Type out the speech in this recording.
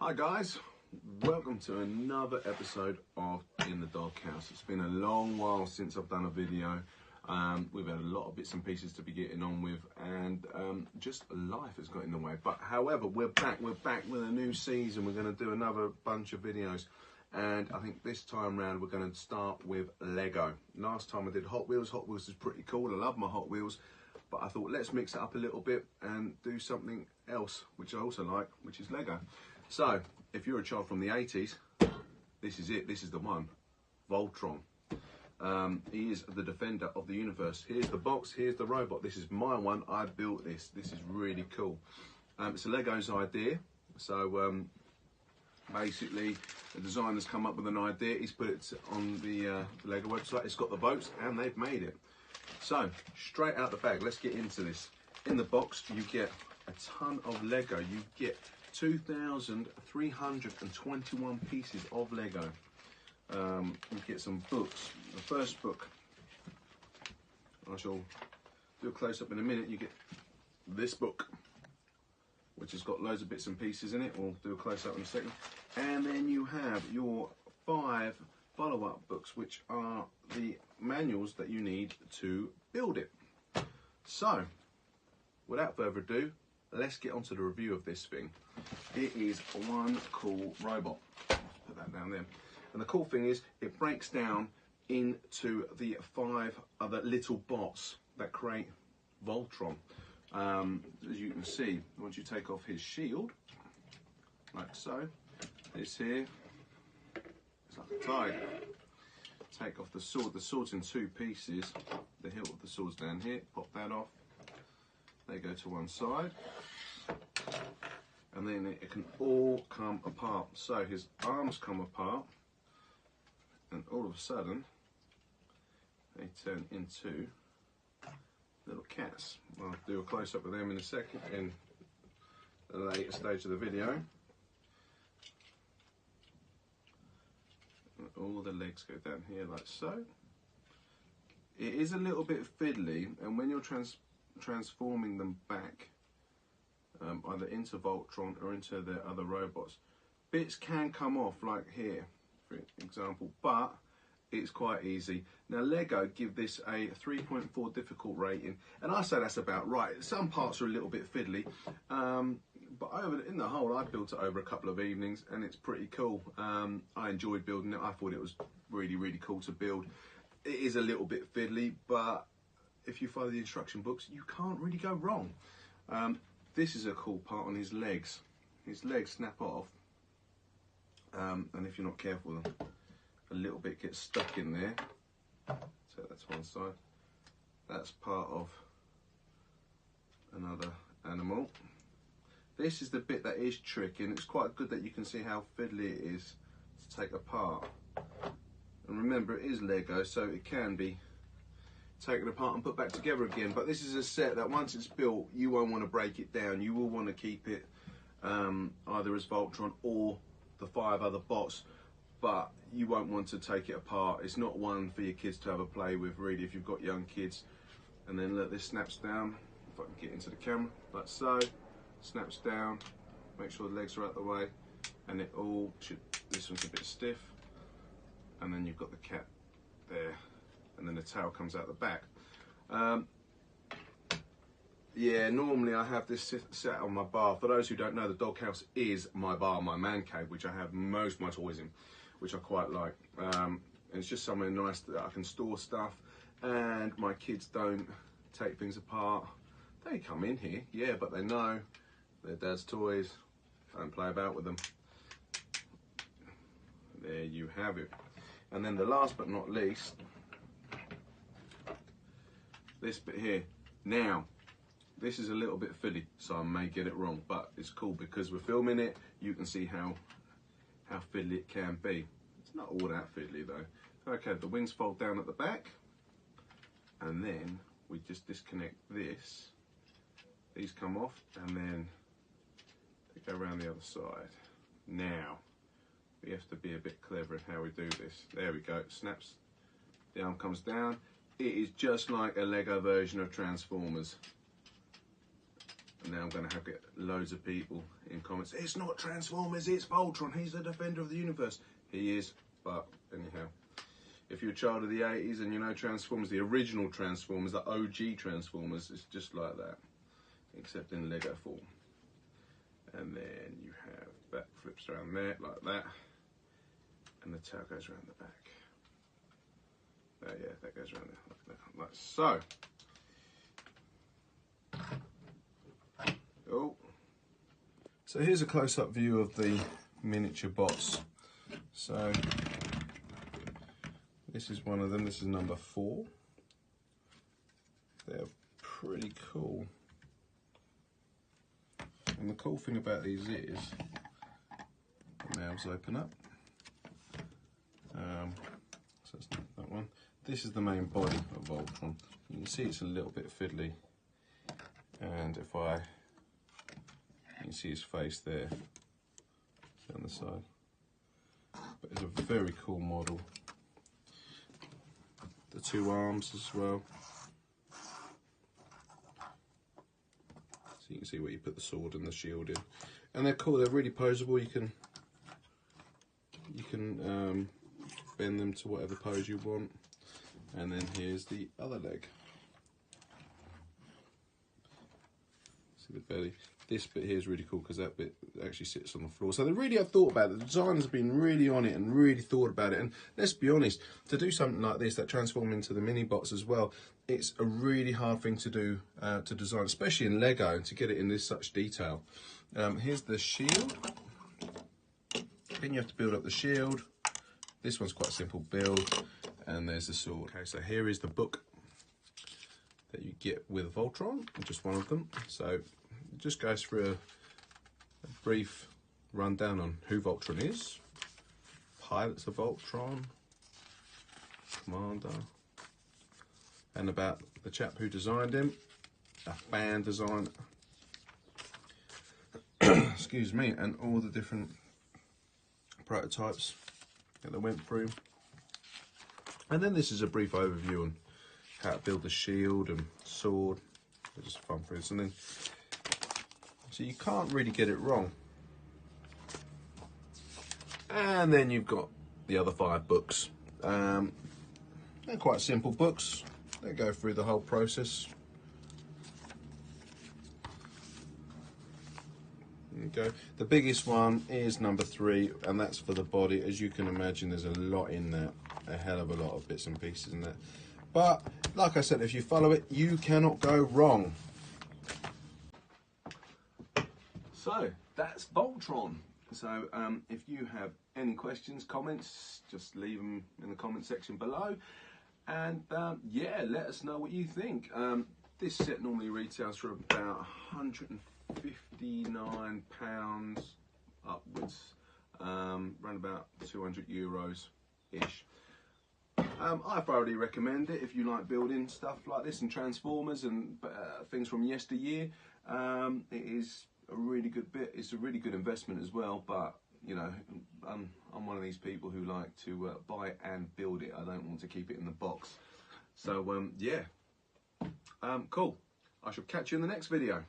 Hi guys, welcome to another episode of In the Doghouse. It's been a long while since I've done a video. We've had a lot of bits and pieces to be getting on with, and just life has got in the way. But however, we're back with a new season. We're going to do another bunch of videos, and I think this time round we're going to start with Lego. Last time I did Hot Wheels. Hot Wheels is pretty cool. I love my Hot Wheels, but I thought let's mix it up a little bit and do something else, which I also like, which is Lego. So, if you're a child from the 80s, this is it, this is the one, Voltron. He is the defender of the universe. Here's the box, here's the robot. This is my one, I built this. This is really cool. It's a Lego's idea. So, basically, the designer's come up with an idea. He's put it on the Lego website. It's got the boats, and they've made it. So, straight out the bag, let's get into this. In the box, you get a ton of Lego. You get 2,321 pieces of Lego. You get some books. The first book, I shall do a close-up in a minute. You get this book, which has got loads of bits and pieces in it. We'll do a close-up in a second. And then you have your 5 follow-up books, which are the manuals that you need to build it. So, without further ado, let's get on to the review of this thing. It is one cool robot. Put that down there. And the cool thing is, it breaks down into the 5 other little bots that create Voltron. As you can see, once you take off his shield, like so, this here, it's like a tiger. Take off the sword. The sword's in 2 pieces. The hilt of the sword's down here. Pop that off. They go to one side, and then it can all come apart. So his arms come apart, and all of a sudden they turn into little cats. I'll do a close-up of them in a second, in the later stage of the video. And all the legs go down here like so. It is a little bit fiddly, and when you're transforming them back either into Voltron or into the other robots, bits can come off, like here for example, but it's quite easy. Now Lego give this a 3.4 difficult rating, and I say that's about right. Some parts are a little bit fiddly, but in the whole I built it over a couple of evenings, and it's pretty cool. I enjoyed building it. I thought it was really cool to build. It is a little bit fiddly, but if you follow the instruction books, you can't really go wrong. This is a cool part on his legs. His legs snap off, and if you're not careful, a little bit gets stuck in there. So that's one side. That's part of another animal. This is the bit that is tricky, and it's quite good that you can see how fiddly it is to take apart. And remember, it is Lego, so it can be taken apart and put back together again. But this is a set that once it's built, you won't want to break it down. You will want to keep it either as Voltron or the 5 other bots, but you won't want to take it apart. It's not one for your kids to have a play with, really, if you've got young kids. And then look, this snaps down. If I can get into the camera, like so. Snaps down. Make sure the legs are out the way, and it all should. This one's a bit stiff, and then you've got the cat there. And then the tail comes out the back. Yeah, normally I have this set on my bar. For those who don't know, the doghouse is my bar, my man cave, which I have most of my toys in, which I quite like. And it's just somewhere nice that I can store stuff, and my kids don't take things apart. They come in here, yeah, but they know they're dad's toys. Don't play about with them. There you have it. And then the last but not least, this bit here. Now, this is a little bit fiddly, so I may get it wrong, but it's cool because we're filming it. You can see how fiddly it can be. It's not all that fiddly though. Okay, the wings fold down at the back, and then we just disconnect this. These come off, and then they go around the other side. Now, we have to be a bit clever in how we do this. There we go, it snaps. The arm comes down. It is just like a Lego version of Transformers. And now I'm going to get loads of people in comments. It's not Transformers, it's Voltron. He's the defender of the universe. He is, but anyhow. If you're a child of the 80s and you know Transformers, the original Transformers, the OG Transformers, it's just like that, except in Lego form. And then you have that flips around there like that, and the tail goes around the back. Yeah, that goes around there like that, like so. Oh. So here's a close-up view of the miniature bots. So this is one of them. This is number 4. They're pretty cool. And the cool thing about these is the mouths open up. So it's not that one. This is the main body of Voltron. You can see it's a little bit fiddly. And if you can see his face there down the side. But it's a very cool model. The 2 arms as well. So you can see where you put the sword and the shield in. And they're cool, they're really poseable. You can bend them to whatever pose you want. And then here's the other leg. See the belly. This bit here is really cool because that bit actually sits on the floor. So they really have thought about it. The designers have been really on it and really thought about it. And let's be honest, to do something like this that transform into the mini bots as well, it's a really hard thing to do, to design, especially in Lego, and to get it in this such detail. Here's the shield. Then you have to build up the shield. This one's quite a simple build. And there's the sword. Okay, so here is the book that you get with Voltron, just one of them. So it just goes through a brief rundown on who Voltron is, pilots of Voltron, commander, and about the chap who designed him, a fan designer, excuse me, and all the different prototypes that they went through. And then this is a brief overview on how to build the shield and sword. They're just fun for this. And then, so you can't really get it wrong. And then you've got the other 5 books. They're quite simple books. They go through the whole process. There you go. The biggest one is number 3, and that's for the body. As you can imagine, there's a lot in that. A hell of a lot of bits and pieces in that. But like I said, if you follow it, you cannot go wrong. So that's Voltron. So if you have any questions, comments, just leave them in the comment section below. And yeah, let us know what you think. This set normally retails for about £159 upwards, around about 200 euros ish. I thoroughly recommend it if you like building stuff like this and Transformers and things from yesteryear. It is a really good bit. It's a really good investment as well. But you know, I'm one of these people who like to buy it and build it. I don't want to keep it in the box. So yeah, cool. I shall catch you in the next video.